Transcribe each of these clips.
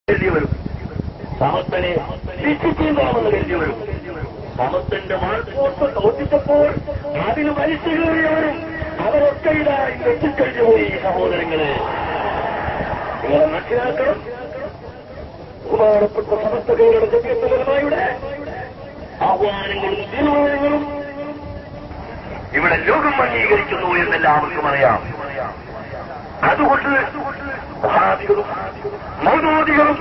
കരുതി വരും. സമസ്തനെ ശിക്ഷിച്ചേണ്ടാമെന്ന് കരുതി വരും. സമസ്തന്റെ മാർക്കോട്ട് തോറ്റിച്ചപ്പോൾ അതിന് വലിച്ചു കയറിയവരും അവരൊക്കെ ഇതായി തെറ്റിക്കഴിഞ്ഞു പോയി. സഹോദരങ്ങളെ, നിങ്ങളെ മനസ്സിലാക്കണം. ബഹുമാനപ്പെട്ട സമസ്തകളുടെ ജമീയത്തുലമായുടെ ആഹ്വാനങ്ങളും തീരുമാനങ്ങളും ഇവിടെ ലോകം അംഗീകരിക്കുന്നു എന്നെല്ലാവർക്കും അറിയാം. അതുകൊണ്ട് വഹാബികളും മൗദൂദികളും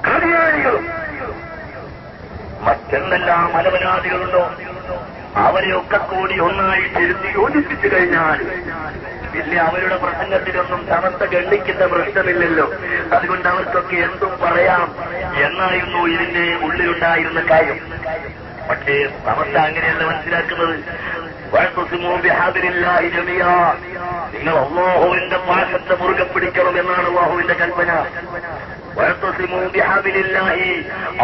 ഖാദിയാനികളും മറ്റെന്തെല്ലാം അലവനാദികളുണ്ടോ അവരെയൊക്കെ കൂടി ഒന്നായിട്ട് എഴുതി യോജിപ്പിച്ചു കഴിഞ്ഞാൽ പിന്നെ അവരുടെ പ്രസംഗത്തിലൊന്നും സമസ്ത ഗണ്ണിക്കുന്ന പ്രശ്നമില്ലല്ലോ. അതുകൊണ്ട് അവർക്കൊക്കെ എന്തും പറയാം എന്നായിരുന്നു ഇതിന്റെ ഉള്ളിലുണ്ടായിരുന്ന കാര്യം. പക്ഷേ സമസ്ത അങ്ങനെയല്ല മനസ്സിലാക്കുന്നത്. നിങ്ങൾ അല്ലാഹുവിന്റെ പാശത്തെ മുറുകെ പിടിക്കണം എന്നാണ് അല്ലാഹുവിന്റെ കൽപ്പന.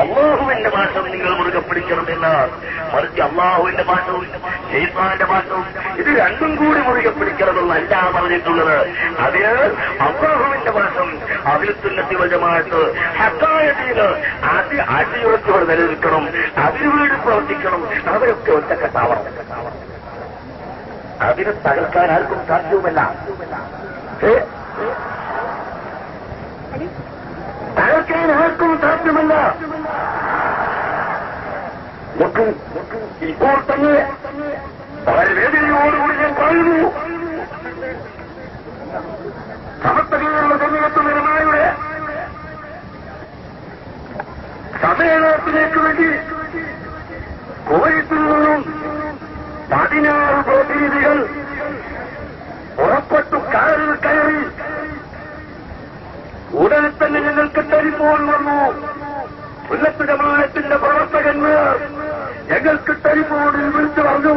അല്ലാഹുവിന്റെ പാശം നിങ്ങൾ മുറുകെ പിടിക്കണം എന്നാണ്. മറിച്ച് അല്ലാഹുവിന്റെ പാശവും ശൈത്താന്റെ പാശവും ഇത് രണ്ടും കൂടി മുറുകെ പിടിക്കണമെന്നല്ല പറഞ്ഞിട്ടുള്ളത്. അതിന് അല്ലാഹുവിന്റെ പാശം അഹ്ലുസുന്നത്തി വൽ ജമാഅത്ത് ഹഖായതീന് അടിയുറച്ചോടെ നിലനിൽക്കണം. അതിനു വേണ്ടി പ്രവർത്തിക്കണം. അവരൊക്കെ ഒറ്റക്കെട്ടാവണം. അതിനെ തകർക്കാൻ ആർക്കും സാധ്യവുമല്ല. തകർക്കാൻ ആർക്കും സാധ്യമല്ല. ഇപ്പോൾ തന്നെ വളരെ വേദനയോടുകൂടി ഞാൻ പറയുന്നു, സമസ്തകളുടെ ജമീയത്തുലമായുടെ സമ്മേളനത്തിലേക്ക് വേണ്ടി കുവൈത്തിൽ നിന്നും 16 പ്രതിനിധികൾ പുറപ്പെട്ടു കാറിൽ കയറി. ഉടനെ തന്നെ ഞങ്ങൾക്ക് ടെലിഫോൺ വന്നു. സുന്നത്ത് ജമാഅത്തിന്റെ പ്രവർത്തകന്മാർ ഞങ്ങൾക്ക് ടെലിഫോണിൽ വിളിച്ചു പറഞ്ഞു,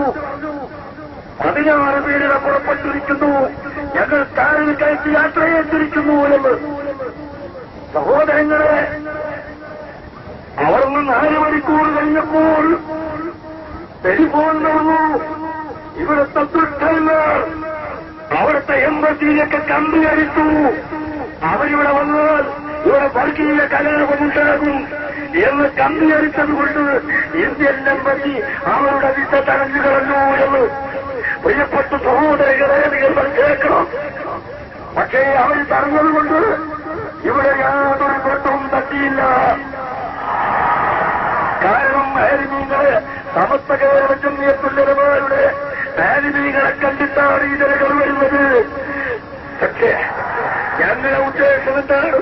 16 പേരുടെ പുറപ്പെട്ടിരിക്കുന്നു, ഞങ്ങൾ കാറിൽ കയറ്റി യാത്രയേറ്റിരിക്കുന്നു എന്ന്. സഹോദരങ്ങളെ, അവർ 4 മണിക്കൂർ കഴിഞ്ഞപ്പോൾ ടെലിഫോൺ നടന്നു. ഇവിടുത്തെ ദുഷ്ടന്മാർ അവിടുത്തെ എംബസിയിലൊക്കെ കമ്പി അടിച്ചു. അവരിവിടെ വന്നാൽ ഇവിടെ വർഗീയ കലാപമുണ്ടാകും എന്ന് കമ്പി അടിച്ചതുകൊണ്ട് ഇന്ത്യൻ എംബസി അവരുടെ വിസ തടഞ്ഞു കളഞ്ഞു എന്ന്. പ്രിയപ്പെട്ട സഹോദരങ്ങളെ, നിങ്ങൾ കേൾക്കണം. പക്ഷേ അവർ തടഞ്ഞതുകൊണ്ട് ഇവിടെ യാതൊരു കൊട്ടവും തട്ടിയില്ല. കാരണം മാലിന്യങ്ങളെ സമസ്ത കേരള ജമീയത്തുലമായുടെ മാലിന്യങ്ങളെ കണ്ടിട്ടാണ് ഈ ജനങ്ങൾ വരുന്നത്. പക്ഷേ ഞങ്ങളുടെ ഉദ്ദേശം എന്താണ്?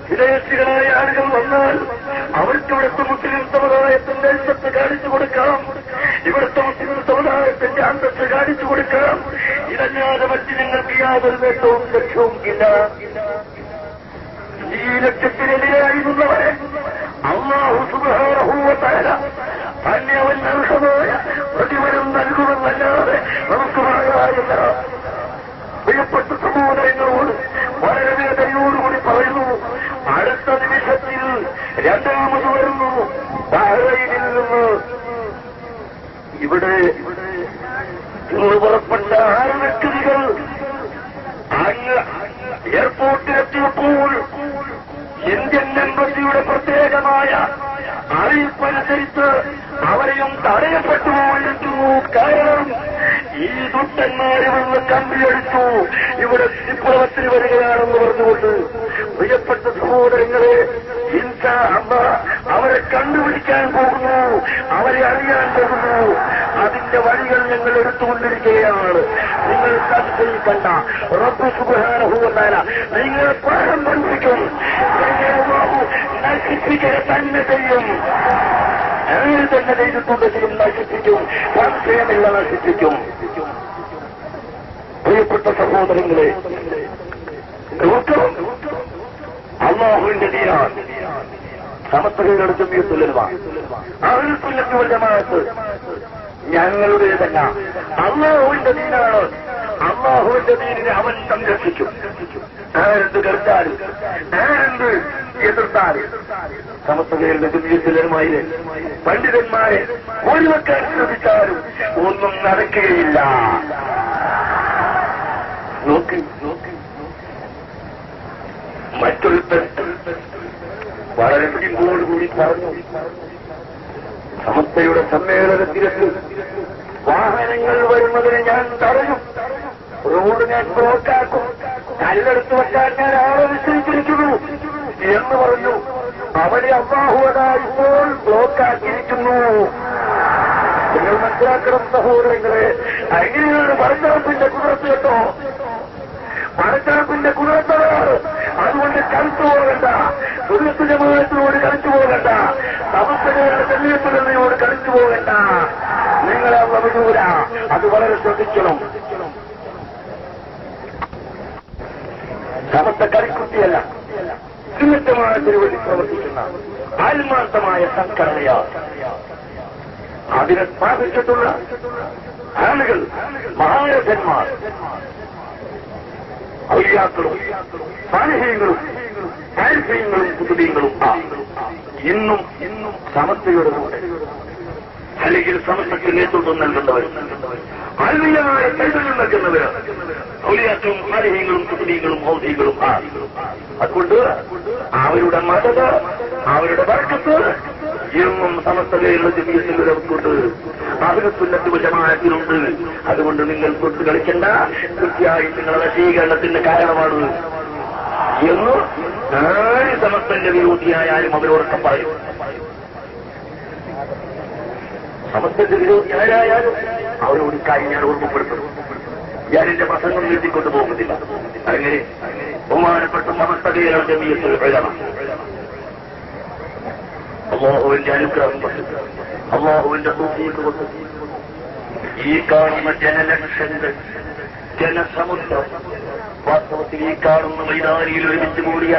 വിദേശികളായ ആളുകൾ വന്നാൽ അവർക്ക് ഇവിടുത്തെ മുസ്ലിം സമുദായത്തിന്റെ അന്തസ്സ് കാണിച്ചു കൊടുക്കാം, ഇവിടുത്തെ മുസ്ലിം സമുദായത്തിന്റെ അന്തസ്സ് കാണിച്ചു കൊടുക്കാം. ഇതല്ലാതെ മറ്റ് ഞങ്ങൾക്ക് യാതൊരു നേട്ടവും ലക്ഷ്യവും ഇല്ല. ഈ ലക്ഷ്യത്തിനെതിരായിരുന്നവരെ അല്ലാഹു സുബ്ഹാനഹു വ തആല തന്നെ അവൻ അർഹമായ പ്രതിഫലം നൽകുമെന്നല്ലാതെ നമുക്ക് പറയാറില്ല. പ്രിയപ്പെട്ട സഹോദരങ്ങളോട് വളരെ വേദനയോടുകൂടി പറയുന്നു, അടുത്ത നിമിഷത്തിൽ രണ്ടാമത് വരുന്നു ബഹ്റൈനിൽ നിന്ന്. ഇവിടെ ഇന്ന് പുറപ്പെട്ട 6 വ്യക്തികൾ അങ്ങ് എയർപോർട്ടിലെത്തിയപ്പോൾ ഇന്ത്യൻ എംബസിയുടെ പ്രത്യേകമായ അറിയിപ്പനുസരിച്ച് അവരെയും തടയപ്പെട്ടുപോയിരുന്നു. കാരണം ഈ ദുഷ്ടന്മാരിൽ നിന്ന് കമ്പിയടിച്ചു ഇവിടെ വിപ്ലവത്തിന് വരികയാണെന്ന് പറഞ്ഞുകൊണ്ട്. പ്രിയപ്പെട്ട സഹോദരങ്ങളെ, ഇൻഷാ അല്ലാഹ് അവരെ കണ്ടുപിടിക്കാൻ പോകുന്നു, അവരെ അറിയാൻ പോകുന്നു. അതിന്റെ വഴികൾ ഞങ്ങൾ എടുത്തുകൊണ്ടിരിക്കുകയാണ്. നിങ്ങൾ സംശയിക്കണ്ട. റബ്ബ് സുബ്ഹാനഹു വ തആല നിങ്ങളെ പാഠം പഠിപ്പിക്കും. നശിപ്പിക്കുക തന്നെ ചെയ്യും. ആര് തന്നെ ചെയ്തിട്ടുണ്ടെങ്കിലും നശിപ്പിക്കും. സംശയമില്ല, നശിപ്പിക്കും. പ്രിയപ്പെട്ട സഹോദരങ്ങളെ, അല്ലാഹുവിന്റെ ദീനാണ് സമസ്തകളുടെ ജമീയത്തുലമ അഹ്ലുസുന്നത്തി വൽ ജമാഅത്ത് ഞങ്ങളുടേതല്ല. അല്ലാഹുവിന്റെ ദീനാണ്. അല്ലാഹുവിന്റെ ദീനിനെ അവൻ സംരക്ഷിക്കും. ആരെന്ത് കരുത്താലും ആരെന്ത് എതിർത്താലും. സമസ്തകളുടെ ജമീയത്തുലമയിലെ പണ്ഡിതന്മാരെ ഒഴിവാക്കാൻ ശ്രമിച്ചാലും ഒന്നും നടക്കുകയില്ല. നോക്ക്, മറ്റൊരുത്തൻ വളരെ പിടിപ്പോടുകൂടി പറഞ്ഞു, സമസ്തയുടെ സമ്മേളനത്തിലേക്ക് വാഹനങ്ങൾ വരുന്നതിന് ഞാൻ തടയും, റോഡ് ഞാൻ ബ്ലോക്കാക്കും, കല്ലെടുത്ത് വെക്കാൻ ഞാൻ ആളെ നിശ്ചയിച്ചിരിക്കുന്നു എന്ന് പറഞ്ഞു. അവിടെ അല്ലാഹുവതാ ഇപ്പോൾ ബ്ലോക്കാക്കിയിരിക്കുന്നു. നിങ്ങൾ മനസ്സിലാക്കണം സഹോദരങ്ങളെ, എങ്ങനെയാണ് പടച്ചറപ്പിന്റെ കുതിരത്ത് കേട്ടോ? പടച്ചറപ്പിന്റെ കുതിരത്തതാണ്. അതുകൊണ്ട് കളിച്ചു പോകണ്ട, സുന്നത്ത് ജമാഅത്തിനോട് കളിച്ചു പോകണ്ട, സമസ്തകളുടെ ജമീയത്തുള്ളവരോട് കളിച്ചു പോകണ്ട. നിങ്ങളെ വിടൂല, അത് വളരെ ശ്രദ്ധിക്കണം. സമസ്ത കളിക്കുട്ടിയല്ല, സുന്നത്ത് ജമാഅത്തിന് വേണ്ടി പ്രവർത്തിക്കുന്ന ആത്മാർത്ഥമായ സംഘടനയാണ്. അതിനെ സ്ഥാപിച്ചിട്ടുള്ള ആളുകൾ മഹാരഥന്മാർ, ഔലിയാക്കളും സാലിഹീങ്ങളും ആരിഫീങ്ങളും കുതുബീങ്ങളും ഇന്നും സമസ്തയുടെ കൂടെ, അല്ലെങ്കിൽ സമസ്തയ്ക്ക് നേതൃത്വം നൽകുന്നവർ, ആത്മീയമായ കൈതന്യം നൽകുന്നവർ ഔലിയാക്കളും സാലിഹീങ്ങളും കുതുബീങ്ങളും ഔലികളും. അതുകൊണ്ട് അവരുടെ മദത്, അവരുടെ ബർക്കത്ത് എന്നും സമസ്തകയിലുള്ള ജമീയത്തുള്ളവർക്കുണ്ട്, അഹ്ലുസുന്നത്ത് ജമാഅത്തിനുണ്ട്. അതുകൊണ്ട് നിങ്ങൾ തൊട്ട് കളിക്കണ്ട, തീർച്ചയായും നിങ്ങളുടെ വശീകരണത്തിന്റെ കാരണമാണ് എന്ന് ആര് സമസ്തന്റെ വിരോധിയായാലും അവരോടൊക്കെ പറയും. സമസ്തന്റെ വിരോധിയായാലും അവരോട് കാര്യം ഞാൻ ഓർമ്മപ്പെടുത്തുന്നു. ഞാൻ എന്റെ പ്രസംഗം നീട്ടിക്കൊണ്ടു പോകുന്നില്ല. അങ്ങനെ ബഹുമാനപ്പെട്ട സമസ്തകയിലുള്ള ജമീയത്തുൽ ഉലമ അല്ലാഹുവിന്റെ അനുഗ്രഹം കൊണ്ട്, അല്ലാഹുവിന്റെ തൗഫീഖ് കൊണ്ട് ഈ കാണുന്ന ജനലക്ഷങ്ങൾ, ജനസമുദ്രം, വാസ്തവത്തിൽ ഈ കാണുന്ന മൈതാനിയിൽ ഒരുമിച്ച് കൂടിയ